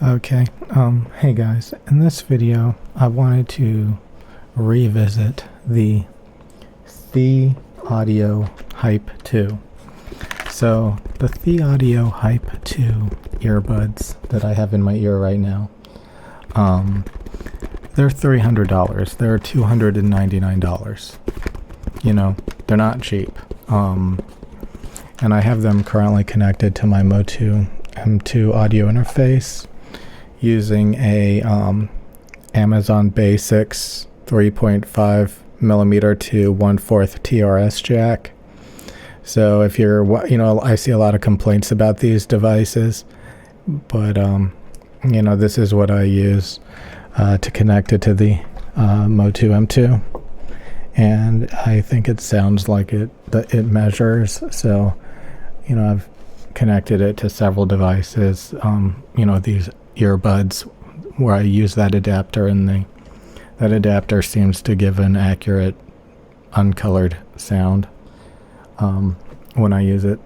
Okay, hey guys, in this video I wanted to revisit the THIEAUDIO Hype 2. So the THIEAUDIO Hype 2 earbuds that I have in my ear right now, they're $300. They're $299. You know, they're not cheap. And I have them currently connected to my Motu M2 audio interface using a Amazon Basics 3.5 millimeter to 1/4 TRS jack. So if you're, I see a lot of complaints about these devices, but this is what I use to connect it to the Motu M2, and I think it sounds like it measures. So I've connected it to several devices, these earbuds where I use that adapter, and that adapter seems to give an accurate uncolored sound when I use it.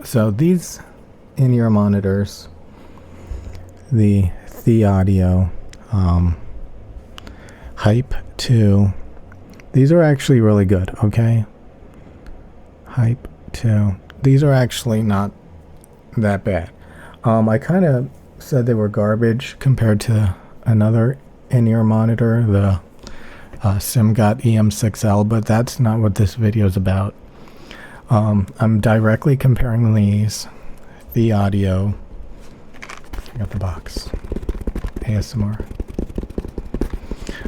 So these in-ear monitors, the THIEAUDIO Hype 2, these are actually really good, okay? Hype 2. These are actually not that bad. I kind of said they were garbage compared to another in-ear monitor, the SimGot EM6L, but that's not what this video is about. I'm directly comparing these THIEAUDIO. I got the box. ASMR.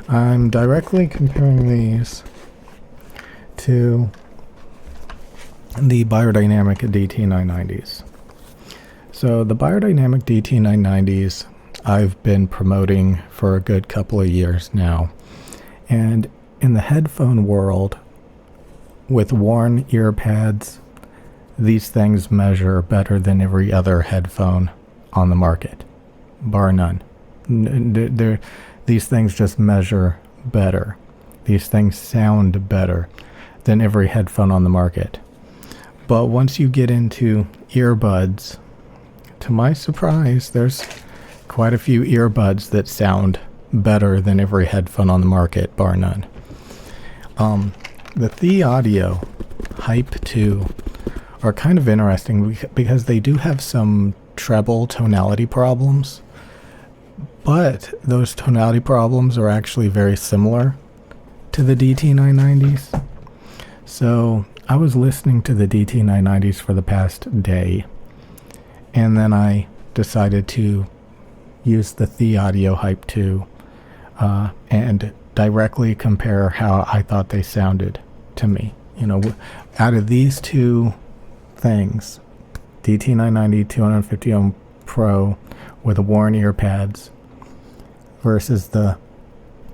I'm directly comparing these to the Beyerdynamic DT990s. So the Beyerdynamic DT990s I've been promoting for a good couple of years now. And in the headphone world, with worn ear pads, these things measure better than every other headphone on the market, bar none. These things just measure better. These things sound better than every headphone on the market. But once you get into earbuds, to my surprise, there's quite a few earbuds that sound better than every headphone on the market, bar none. The THIEAUDIO Hype 2 are kind of interesting because they do have some treble tonality problems, but those tonality problems are actually very similar to the DT990s. So I was listening to the DT990s for the past day, and then I decided to use the THIEAUDIO Hype 2 and directly compare how I thought they sounded to me. Out of these two things, DT990 250 ohm Pro with worn ear pads versus the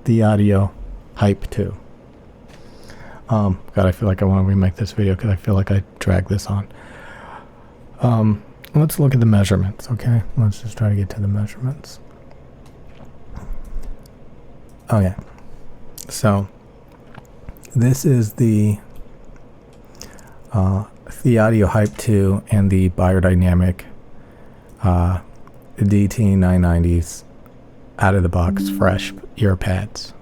THIEAUDIO Hype 2. God, I feel like I want to remake this video because I feel like I dragged this on. Let's look at the measurements, okay? Let's just try to get to the measurements. Okay, so this is the THIEAUDIO Hype 2 and the Beyerdynamic DT990s out of the box fresh ear pads.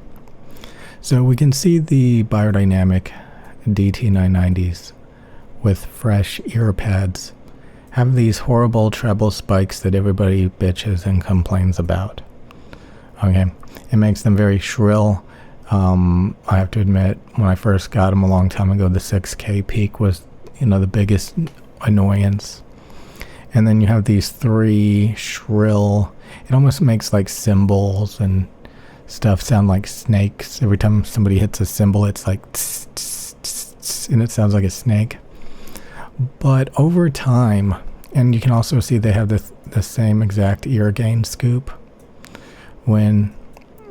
So we can see the Beyerdynamic DT990s with fresh ear pads have these horrible treble spikes that everybody bitches and complains about. Okay, it makes them very shrill. I have to admit, when I first got them a long time ago, the 6K peak was, the biggest annoyance. And then you have these three shrill, it almost makes like cymbals and stuff sound like snakes. Every time somebody hits a cymbal, it's like tss, tss, tss, tss, and it sounds like a snake. But over time, and you can also see they have the same exact ear gain scoop when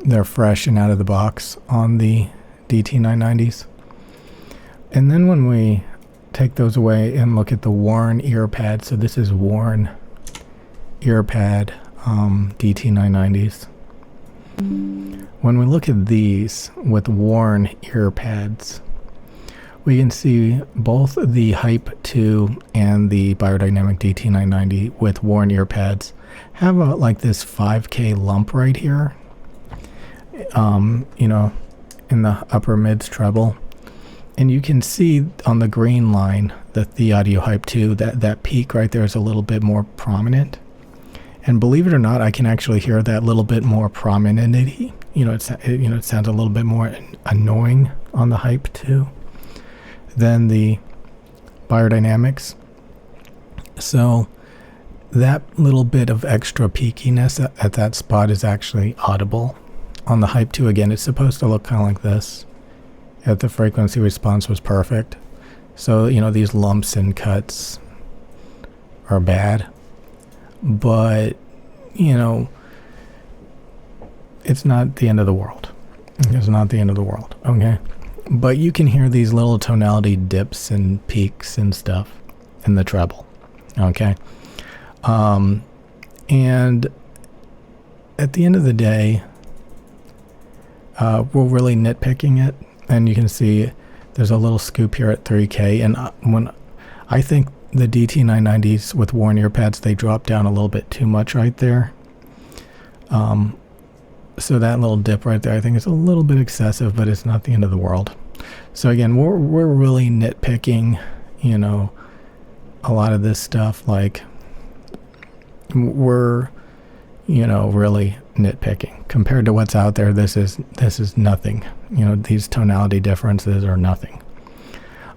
they're fresh and out of the box on the DT990s. And then when we take those away and look at the worn ear pad, so this is worn ear pad DT990s. When we look at these with worn ear pads, we can see both the Hype 2 and the Beyerdynamic DT990 with worn ear pads have like this 5K lump right here, you know, in the upper mids treble. And you can see on the green line, the THIEAUDIO Hype 2, that peak right there is a little bit more prominent. And believe it or not, I can actually hear that little bit more prominentity. It sounds a little bit more annoying on the Hype 2 than the Beyerdynamics. So that little bit of extra peakiness at that spot is actually audible. On the Hype 2, again, it's supposed to look kind of like this. If the frequency response was perfect. So, these lumps and cuts are bad. But, it's not the end of the world. It's not the end of the world, okay? But you can hear these little tonality dips and peaks and stuff in the treble, okay? And at the end of the day, we're really nitpicking it. And you can see there's a little scoop here at 3K. And when I think the DT990s with worn ear pads, they drop down a little bit too much right there. So that little dip right there, I think is a little bit excessive, but it's not the end of the world. So again, we're really nitpicking, a lot of this stuff. Like we're, really nitpicking compared to what's out there. This is nothing. These tonality differences are nothing.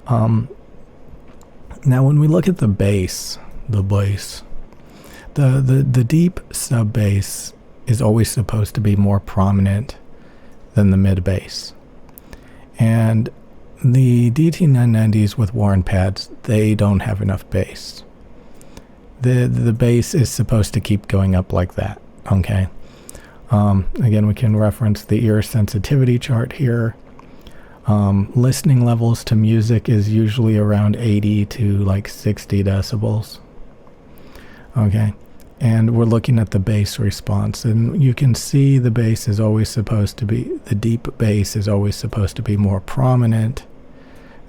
Now when we look at the bass, the deep sub bass is always supposed to be more prominent than the mid bass. And the DT990s with worn pads, they don't have enough bass. The bass is supposed to keep going up like that, okay? Again, we can reference the ear sensitivity chart here. Listening levels to music is usually around 80 to like 60 decibels. Okay. And we're looking at the bass response, and you can see the bass is always supposed to be, the deep bass is always supposed to be more prominent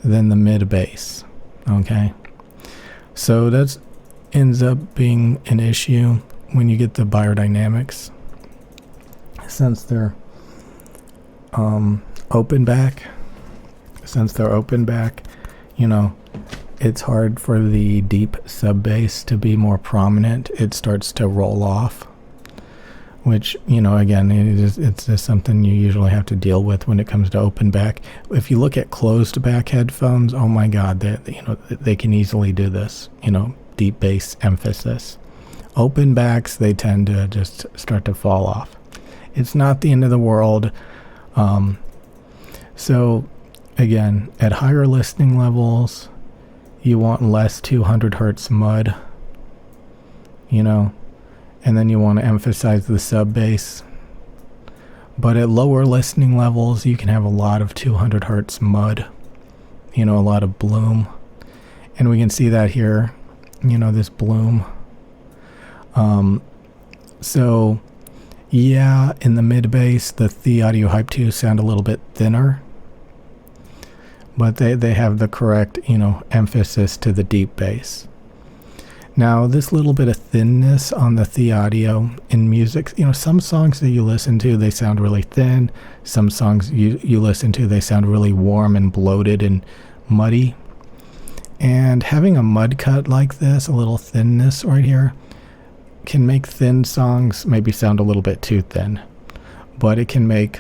than the mid bass. Okay. So that ends up being an issue when you get the Beyerdynamics, since they're open back. Since they're open back, it's hard for the deep sub bass to be more prominent. It starts to roll off, which, again, it's just something you usually have to deal with when it comes to open back. If you look at closed back headphones, oh my God, they can easily do this, deep bass emphasis. Open backs, they tend to just start to fall off. It's not the end of the world. So again, at higher listening levels, you want less 200 hertz mud, and then you want to emphasize the sub bass. But at lower listening levels, you can have a lot of 200 hertz mud, a lot of bloom. And we can see that here, this bloom. So yeah, in the mid bass, the THIEAUDIO Hype 2 sound a little bit thinner, but they have the correct, emphasis to the deep bass. Now, this little bit of thinness on the THIEAUDIO in music, some songs that you listen to, they sound really thin. Some songs you listen to, they sound really warm and bloated and muddy. And having a mud cut like this, a little thinness right here, can make thin songs maybe sound a little bit too thin. But it can make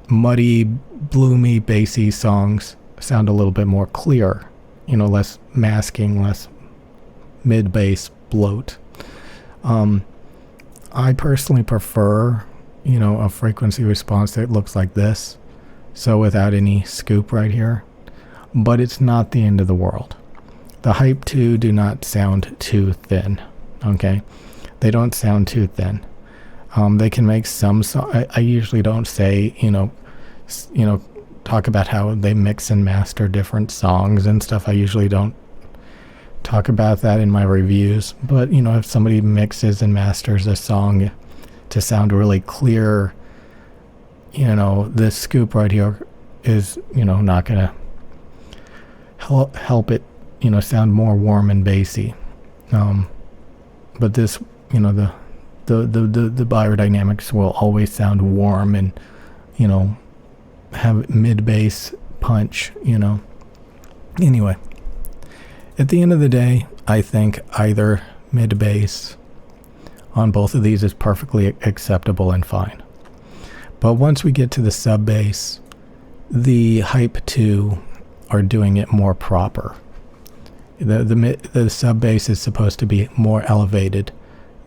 muddy, bloomy, bassy songs sound a little bit more clear, less masking, less mid-bass bloat. I personally prefer, a frequency response that looks like this, so without any scoop right here, but it's not the end of the world. The Hype 2 do not sound too thin, okay? They don't sound too thin. They can make some I usually don't say, talk about how they mix and master different songs and stuff. I usually don't talk about that in my reviews. But, if somebody mixes and masters a song to sound really clear, this scoop right here is, not going to help it, sound more warm and bassy. But this, the Beyerdynamics will always sound warm and, have mid-bass punch, Anyway, at the end of the day, I think either mid-bass on both of these is perfectly acceptable and fine. But once we get to the sub-bass, the Hype 2 are doing it more proper. The sub-bass is supposed to be more elevated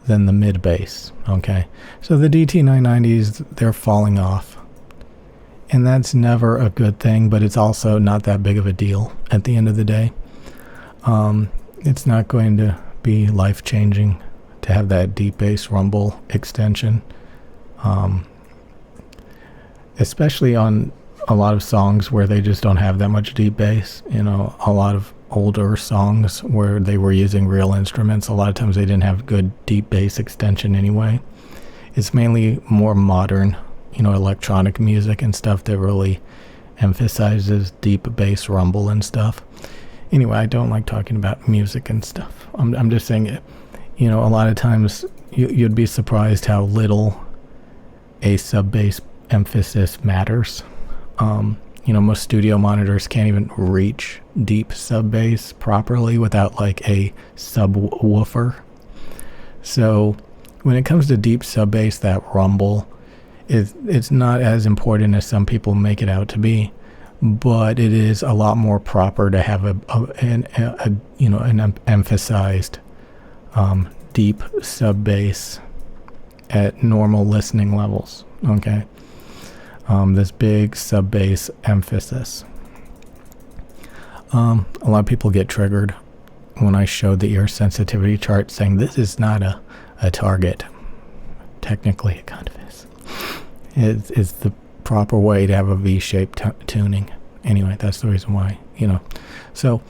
than the mid-bass, okay? So the DT990s, they're falling off. And that's never a good thing, but it's also not that big of a deal at the end of the day. It's not going to be life-changing to have that deep bass rumble extension. Especially on a lot of songs where they just don't have that much deep bass. A lot of older songs where they were using real instruments, a lot of times they didn't have good deep bass extension anyway. It's mainly more modern, electronic music and stuff that really emphasizes deep bass rumble and stuff. Anyway, I don't like talking about music and stuff. I'm just saying it. A lot of times you'd be surprised how little a sub-bass emphasis matters. Most studio monitors can't even reach deep sub-bass properly without like a subwoofer. So when it comes to deep sub-bass, that rumble, it's not as important as some people make it out to be, but it is a lot more proper to have an emphasized deep sub-bass at normal listening levels. Okay. This big sub-bass emphasis. A lot of people get triggered when I show the ear sensitivity chart saying this is not a target. Technically, it kind of is. It's the proper way to have a V-shaped tuning. Anyway, that's the reason why, So,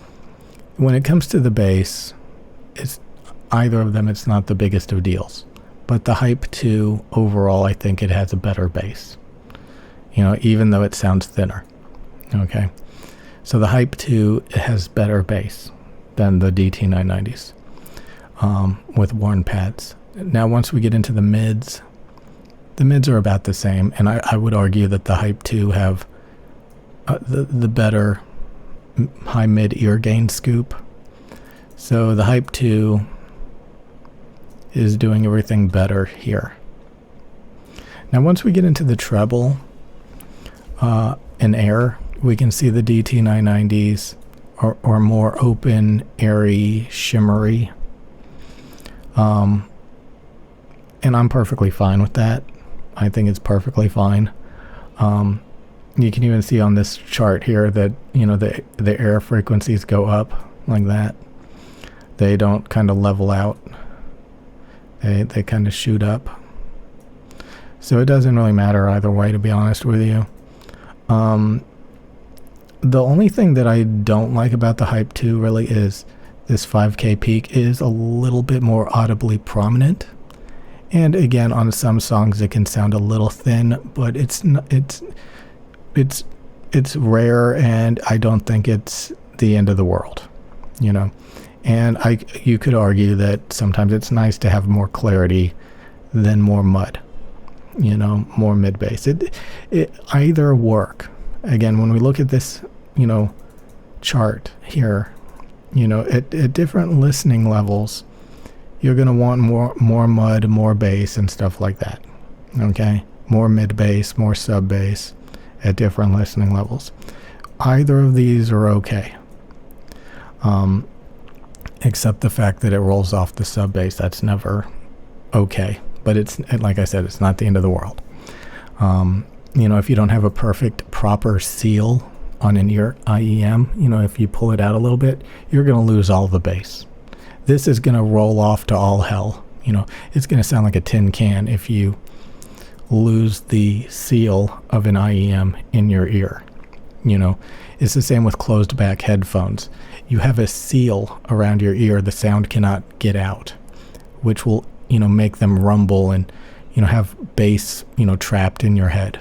when it comes to the bass, it's either of them, it's not the biggest of deals. But the Hype 2, overall, I think it has a better bass. Even though it sounds thinner. Okay. So the Hype 2 has better bass than the DT990s with worn pads. Now, once we get into the mids are about the same. And I would argue that the Hype 2 have the better high mid ear gain scoop. So the Hype 2 is doing everything better here. Now, once we get into the treble, in air, we can see the DT990s are more open, airy, shimmery. And I'm perfectly fine with that. I think it's perfectly fine. You can even see on this chart here that, the air frequencies go up like that. They don't kind of level out. They kind of shoot up. So it doesn't really matter either way, to be honest with you. The only thing that I don't like about the Hype 2 really is this 5K peak is a little bit more audibly prominent. And again, on some songs it can sound a little thin, but it's rare, and I don't think it's the end of the world, And you could argue that sometimes it's nice to have more clarity than more mud. More mid-bass. It either work. Again, when we look at this, chart here, at different listening levels, you're going to want more mud, more bass, and stuff like that. Okay? More mid-bass, more sub-bass at different listening levels. Either of these are okay. Except the fact that it rolls off the sub-bass. That's never okay. But it's, like I said, it's not the end of the world. If you don't have a perfect, proper seal on an ear IEM, if you pull it out a little bit, you're going to lose all the bass. This is going to roll off to all hell. It's going to sound like a tin can if you lose the seal of an IEM in your ear. It's the same with closed back headphones. You have a seal around your ear, the sound cannot get out, which will make them rumble and, have bass, trapped in your head.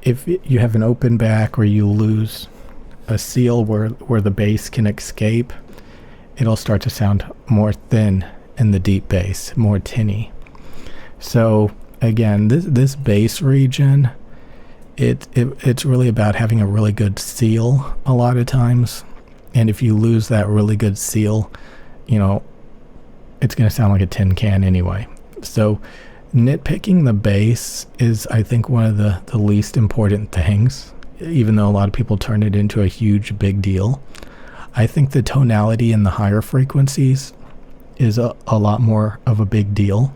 If you have an open back or you lose a seal where the bass can escape, it'll start to sound more thin in the deep bass, more tinny. So again, this bass region, it's really about having a really good seal a lot of times. And if you lose that really good seal, you know, it's going to sound like a tin can anyway. So nitpicking the bass is, I think, one of the least important things, even though a lot of people turn it into a huge big deal. I think the tonality in the higher frequencies is a lot more of a big deal.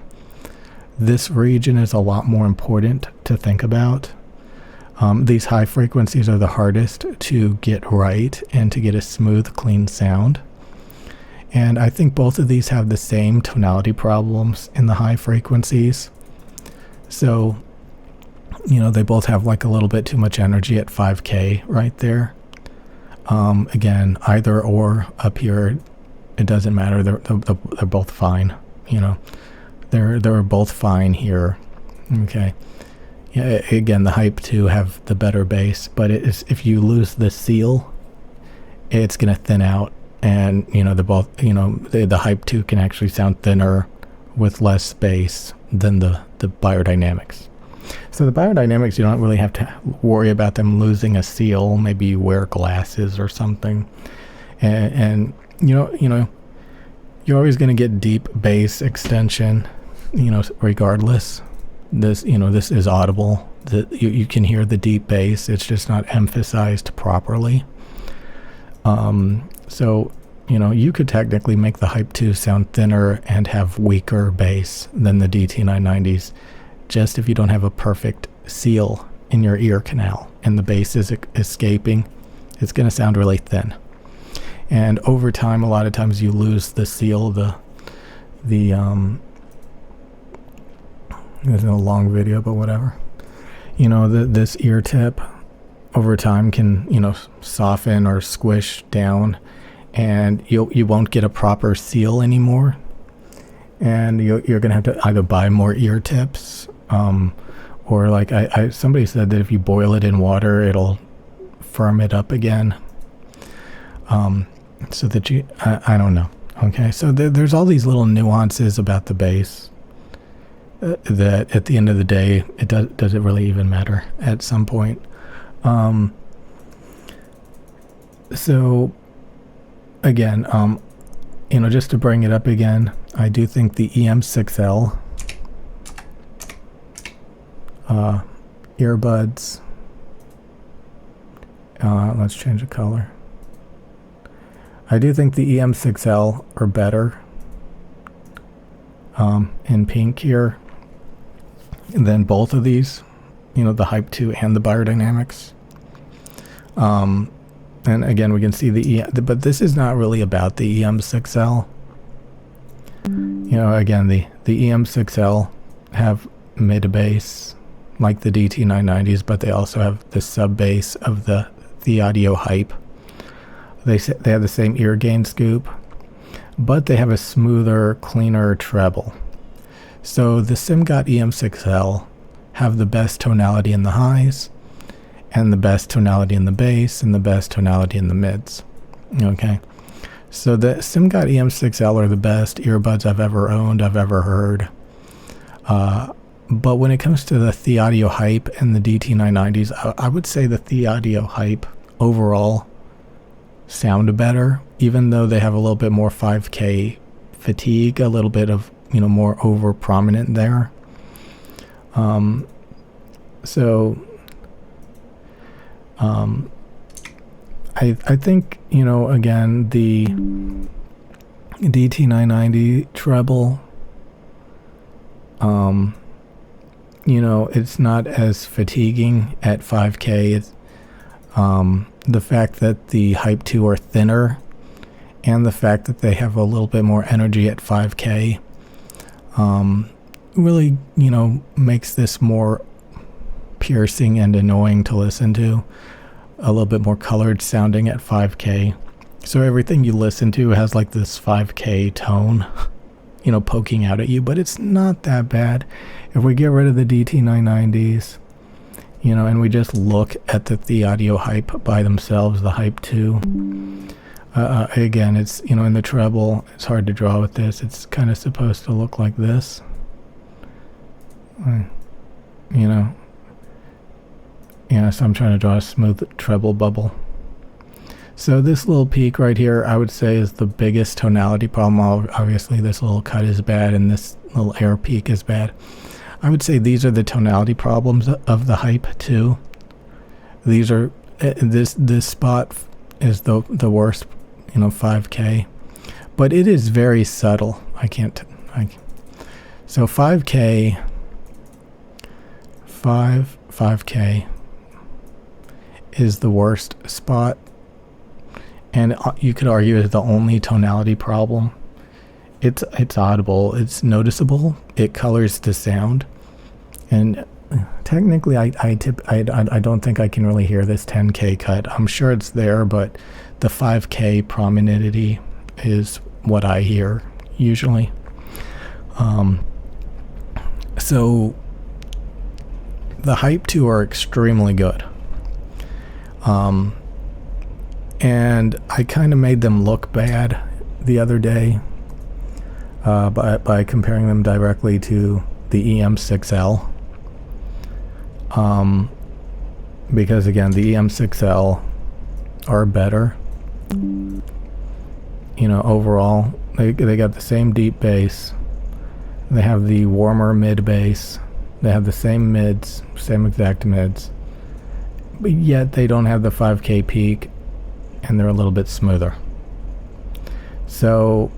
This region is a lot more important to think about. These high frequencies are the hardest to get right and to get a smooth, clean sound. And I think both of these have the same tonality problems in the high frequencies. So, you know, they both have like a little bit too much energy at 5K right there. Again, either or up here, it doesn't matter. They're both fine. You know, they're both fine here. Okay. Yeah, again, the Hype 2 have the better bass, but if you lose the seal, it's going to thin out. And, you know, the Hype 2 can actually sound thinner with less bass than the Beyerdynamics. So the Beyerdynamics, you don't really have to worry about them losing a seal. Maybe you wear glasses or something. And you know, you're always going to get deep bass extension, you know, regardless. This is audible. You can hear the deep bass. It's just not emphasized properly. So, you know, you could technically make the Hype 2 sound thinner and have weaker bass than the DT990s, just if you don't have a perfect seal in your ear canal and the bass is escaping. It's going to sound really thin. And over time, a lot of times you lose the seal, there's no long video, but whatever. You know, this ear tip over time can, you know, soften or squish down, and you won't get a proper seal anymore. And you're going to have to either buy more ear tips, or like somebody said that if you boil it in water, it'll firm it up again. So that I don't know. Okay, so there's all these little nuances about the bass. That at the end of the day, does it really even matter at some point? So again, you know, just to bring it up again, I do think the EM6L earbuds, let's change the color. I do think the EM6L are better in pink here than both of these, you know, the Hype 2 and the Beyerdynamics. And again, we can see but this is not really about the EM6L. You know, again, the EM6L have mid bass like the DT990s, but they also have the sub bass of the THIEAUDIO Hype. They have the same ear gain scoop, but they have a smoother, cleaner treble. So the SimGot EM6L have the best tonality in the highs, and the best tonality in the bass, and the best tonality in the mids. Okay, so the SimGot EM6L are the best earbuds I've ever owned, I've ever heard. But when it comes to the THIEAUDIO Hype and the DT990s, I would say the THIEAUDIO Hype overall sound better, even though they have a little bit more 5K fatigue, a little bit of, you know, more over prominent there. I think, you know, again, the DT990 treble, you know, it's not as fatiguing at 5K. It's the fact that the Hype 2 are thinner, and the fact that they have a little bit more energy at 5K, really, you know, makes this more piercing and annoying to listen to. A little bit more colored sounding at 5K. So everything you listen to has like this 5K tone, you know, poking out at you, but it's not that bad. If we get rid of the DT990s, you know, and we just look at the THIEAUDIO hype by themselves, the hype 2. Again, it's, you know, in the treble, it's hard to draw with this. It's kind of supposed to look like this. You know, yeah, so I'm trying to draw a smooth treble bubble. So this little peak right here, I would say, is the biggest tonality problem. Obviously, this little cut is bad, and this little air peak is bad. I would say these are the tonality problems of the hype 2. These are, this spot is the worst, you know, 5K. But it is very subtle. So 5K, 5K is the worst spot. And you could argue it's the only tonality problem. It's audible, it's noticeable, it colors the sound, and technically I don't think I can really hear this 10K cut. I'm sure it's there, but the 5K prominentity is what I hear usually. So the hype 2 are extremely good. And I kind of made them look bad the other day by comparing them directly to the EM6L. Because again, the EM6L are better. You know, overall, they got the same deep bass. They have the warmer mid bass. They have the same mids, same exact mids. But yet they don't have the 5K peak, and they're a little bit smoother. So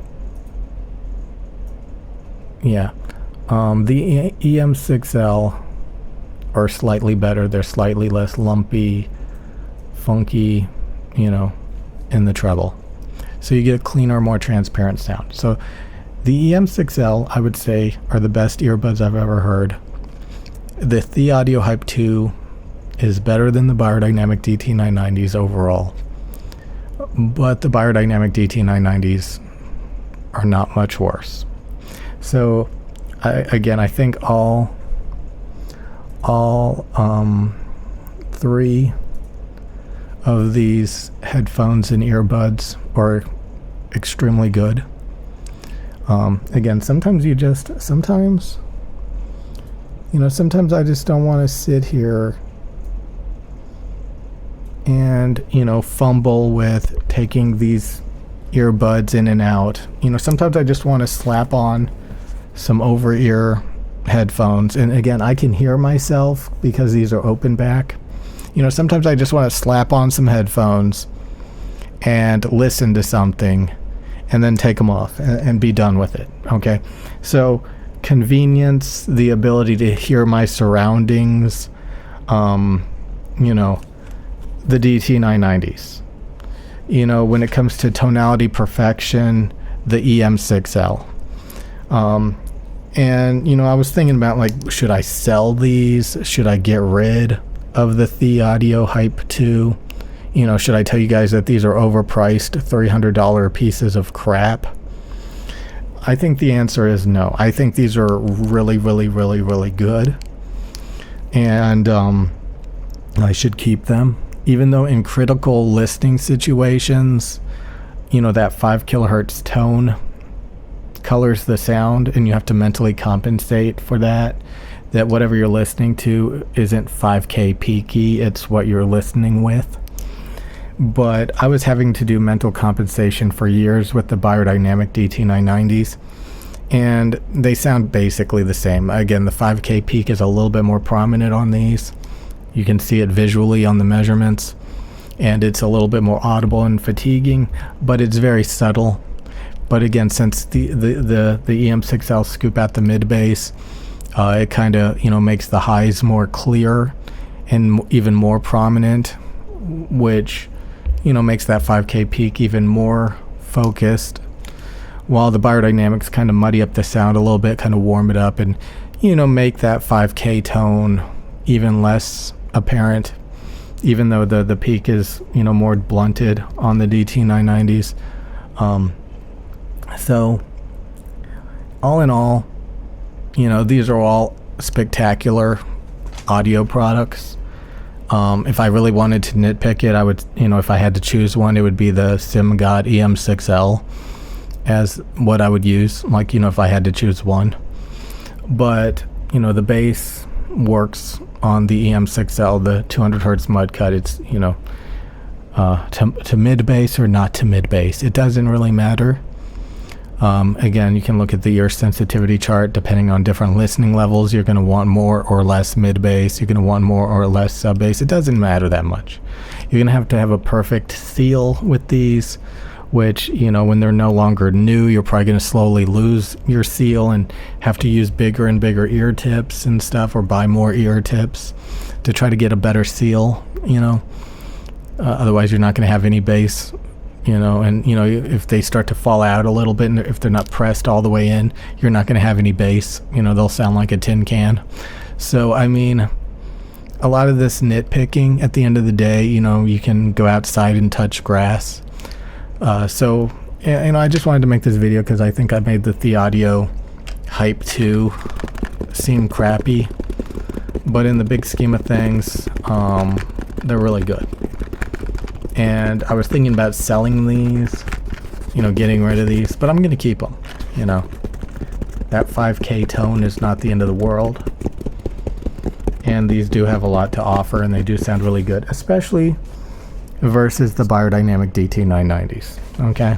yeah, the EM6L are slightly better. They're slightly less lumpy, funky, you know, in the treble. So you get a cleaner, more transparent sound. So the EM6L, I would say, are the best earbuds I've ever heard. The THIEAUDIO Hype 2 is better than the Beyerdynamic DT990s overall. But the Beyerdynamic DT990s are not much worse. So I think all three of these headphones and earbuds are extremely good. Again, sometimes I just don't want to sit here and, you know, fumble with taking these earbuds in and out. You know, sometimes I just want to slap on some over-ear headphones, and again, I can hear myself because these are open back. You know, sometimes I just want to slap on some headphones and listen to something and then take them off and be done with it. Okay, so convenience, the ability to hear my surroundings, you know, the DT990s. You know, when it comes to tonality perfection, the EM6L. And, you know, I was thinking about, like, should I sell these? Should I get rid of the THIEAUDIO Hype 2? You know, should I tell you guys that these are overpriced $300 pieces of crap? I think the answer is no. I think these are really, really, really, really good. And I should keep them. Even though in critical listening situations, you know, that 5 kilohertz tone colors the sound, and you have to mentally compensate for that whatever you're listening to isn't 5K peaky, it's what you're listening with. But I was having to do mental compensation for years with the Beyerdynamic DT990s, and they sound basically the same. Again, the 5K peak is a little bit more prominent on these. You can see it visually on the measurements, and it's a little bit more audible and fatiguing, but it's very subtle. But again, since the EM6L scoop out the mid bass, it kind of, you know, makes the highs more clear and even more prominent, which, you know, makes that 5K peak even more focused, while the Beyerdynamics kind of muddy up the sound a little bit, kind of warm it up, and, you know, make that 5K tone even less apparent, even though the peak is, you know, more blunted on the DT990s. So all in all, you know, these are all spectacular audio products. If I really wanted to nitpick it, I would, if I had to choose one, it would be the SimGod EM6L as what I would use, like, if I had to choose one. But, the bass works on the EM6L, the 200 hertz mud cut. It's, to mid bass or not to mid bass. It doesn't really matter. Again, you can look at the ear sensitivity chart. Depending on different listening levels, you're going to want more or less mid bass. You're going to want more or less sub bass. It doesn't matter that much. You're going to have a perfect seal with these, which, when they're no longer new, you're probably going to slowly lose your seal and have to use bigger and bigger ear tips and stuff, or buy more ear tips to try to get a better seal, otherwise you're not going to have any bass. And if they start to fall out a little bit, and if they're not pressed all the way in, you're not going to have any bass. They'll sound like a tin can. So I mean, a lot of this nitpicking, at the end of the day, you can go outside and touch grass. So I just wanted to make this video because I think I made the THIEAUDIO Hype 2 seem crappy, but in the big scheme of things, they're really good. And I was thinking about selling these, getting rid of these, but I'm going to keep them. That 5K tone is not the end of the world. And these do have a lot to offer, and they do sound really good, especially versus the Beyerdynamic DT990s. Okay?